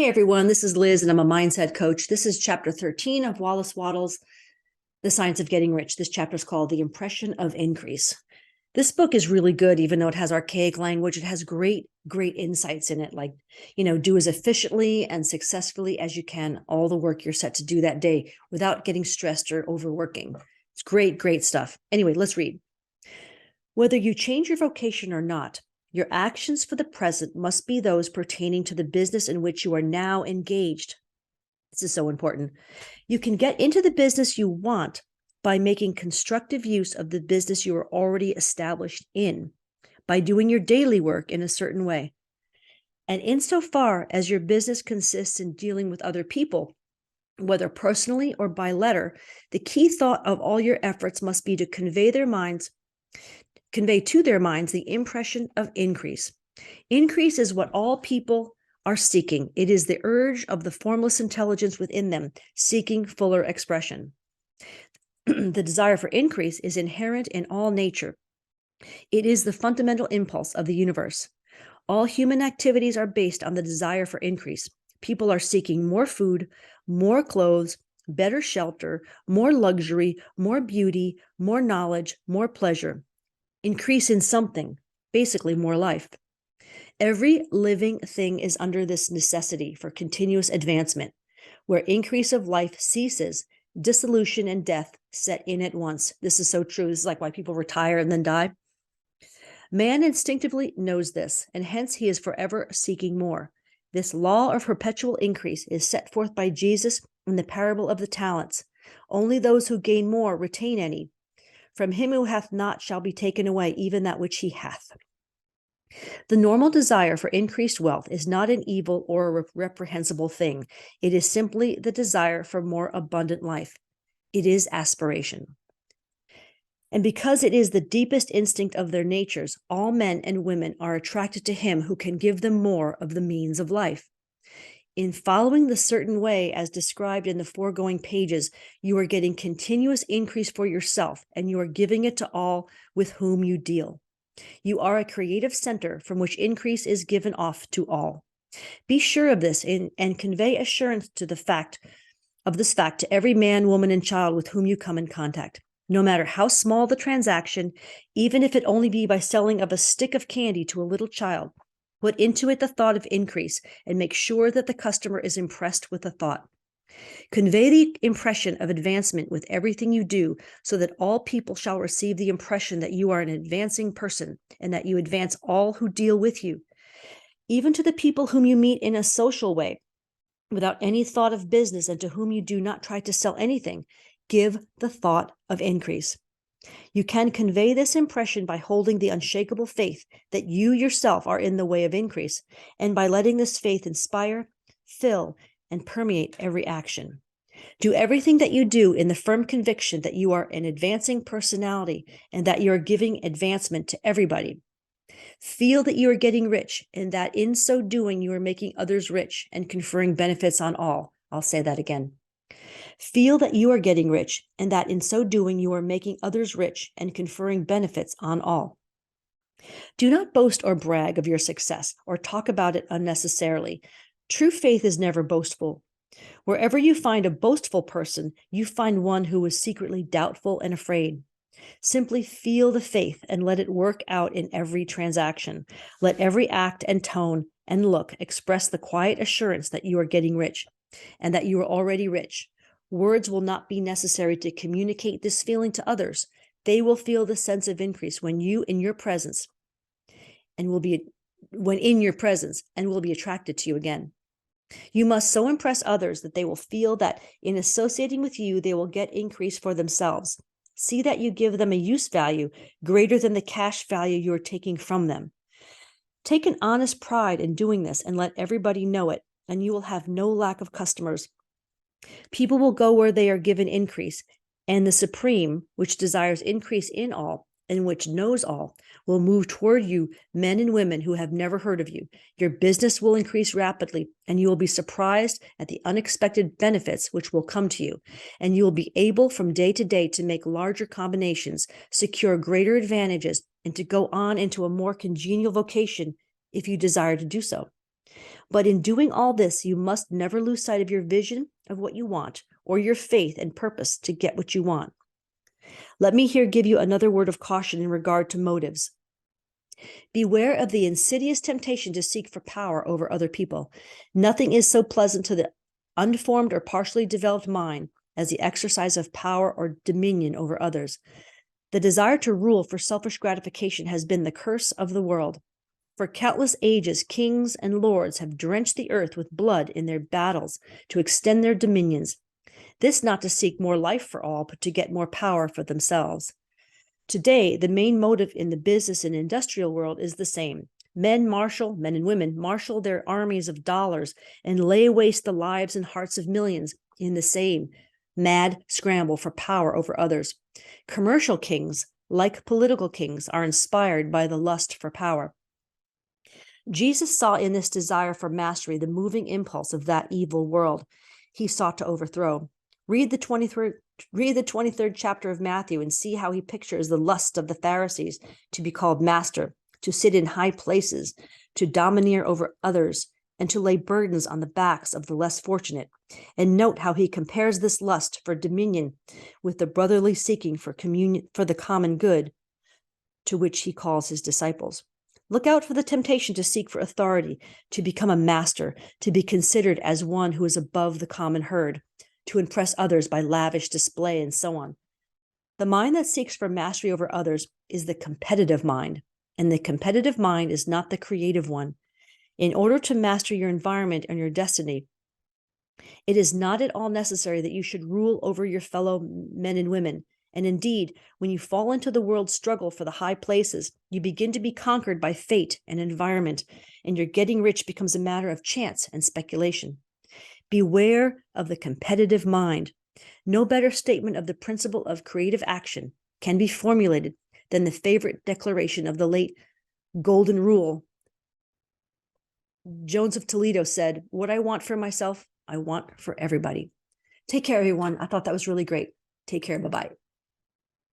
Hey everyone, this is Liz and I'm a mindset coach. This is chapter 13 of Wallace Wattles' The Science of Getting Rich. This chapter is called The Impression of Increase. This book is really good, even though it has archaic language. It has great insights in it, like, do as efficiently and successfully as you can all the work you're set to do that day without getting stressed or overworking. It's great stuff. Anyway, let's read. Whether you change your vocation or not, your actions for the present must be those pertaining to the business in which you are now engaged. This is so important. You can get into the business you want by making constructive use of the business you are already established in, by doing your daily work in a certain way. And insofar as your business consists in dealing with other people, whether personally or by letter, the key thought of all your efforts must be to convey to their minds the impression of increase. Increase is what all people are seeking. It is the urge of the formless intelligence within them, seeking fuller expression. The desire for increase is inherent in all nature. It is the fundamental impulse of the universe. All human activities are based on the desire for increase. People are seeking more food, more clothes, better shelter, more luxury, more beauty, more knowledge, more pleasure. Increase in something, basically more life. Every living thing is under this necessity for continuous advancement. Where increase of life ceases, dissolution and death set in at once. This is so true. This is like why people retire and then die. Man instinctively knows this, and hence he is forever seeking more. This law of perpetual increase is set forth by Jesus in the parable of the talents. Only those who gain more retain any. From him who hath not shall be taken away even that which he hath. The normal desire for increased wealth is not an evil or a reprehensible thing. It is simply the desire for more abundant life. It is aspiration. And because it is the deepest instinct of their natures, all men and women are attracted to him who can give them more of the means of life. In following the certain way as described in the foregoing pages, you are getting continuous increase for yourself, and you are giving it to all with whom you deal. You are a creative center from which increase is given off to all. Be sure of this and convey assurance to this fact to every man, woman, and child with whom you come in contact. No matter how small the transaction, even if it only be by selling of a stick of candy to a little child, put into it the thought of increase and make sure that the customer is impressed with the thought. Convey the impression of advancement with everything you do so that all people shall receive the impression that you are an advancing person and that you advance all who deal with you. Even to the people whom you meet in a social way, without any thought of business and to whom you do not try to sell anything, give the thought of increase. You can convey this impression by holding the unshakable faith that you yourself are in the way of increase, and by letting this faith inspire, fill, and permeate every action. Do everything that you do in the firm conviction that you are an advancing personality and that you are giving advancement to everybody. Feel that you are getting rich and that in so doing you are making others rich and conferring benefits on all. I'll say that again. Feel that you are getting rich and that in so doing you are making others rich and conferring benefits on all. Do not boast or brag of your success or talk about it unnecessarily. True faith is never boastful. Wherever you find a boastful person, you find one who is secretly doubtful and afraid. Simply feel the faith and let it work out in every transaction. Let every act and tone and look express the quiet assurance that you are getting rich and that you are already rich. Words will not be necessary to communicate this feeling to others. They will feel the sense of increase when in your presence and will be attracted to you again. You must so impress others that they will feel that in associating with you, they will get increase for themselves. See that you give them a use value greater than the cash value you are taking from them. Take an honest pride in doing this and let everybody know it, and you will have no lack of customers. People will go where they are given increase, and the Supreme, which desires increase in all, and which knows all, will move toward you, men and women who have never heard of you. Your business will increase rapidly, and you will be surprised at the unexpected benefits which will come to you. And you will be able from day to day to make larger combinations, secure greater advantages, and to go on into a more congenial vocation if you desire to do so. But in doing all this, you must never lose sight of your vision of what you want or your faith and purpose to get what you want. Let me here give you another word of caution in regard to motives. Beware of the insidious temptation to seek for power over other people. Nothing is so pleasant to the unformed or partially developed mind as the exercise of power or dominion over others. The desire to rule for selfish gratification has been the curse of the world. For countless ages, kings and lords have drenched the earth with blood in their battles to extend their dominions. This not to seek more life for all, but to get more power for themselves. Today, the main motive in the business and industrial world is the same. Men and women marshal their armies of dollars and lay waste the lives and hearts of millions in the same mad scramble for power over others. Commercial kings, like political kings, are inspired by the lust for power. Jesus saw in this desire for mastery the moving impulse of that evil world he sought to overthrow. Read the 23rd chapter of Matthew and see how he pictures the lust of the Pharisees to be called master, to sit in high places, to domineer over others, and to lay burdens on the backs of the less fortunate. And note how he compares this lust for dominion with the brotherly seeking for communion for the common good, to which he calls his disciples. Look out for the temptation to seek for authority, to become a master, to be considered as one who is above the common herd, to impress others by lavish display, and so on. The mind that seeks for mastery over others is the competitive mind, and the competitive mind is not the creative one. In order to master your environment and your destiny, it is not at all necessary that you should rule over your fellow men and women. And indeed, when you fall into the world's struggle for the high places, you begin to be conquered by fate and environment, and your getting rich becomes a matter of chance and speculation. Beware of the competitive mind. No better statement of the principle of creative action can be formulated than the favorite declaration of the late Golden Rule. Jones of Toledo said, "What I want for myself, I want for everybody." Take care, everyone. I thought that was really great. Take care. Bye-bye.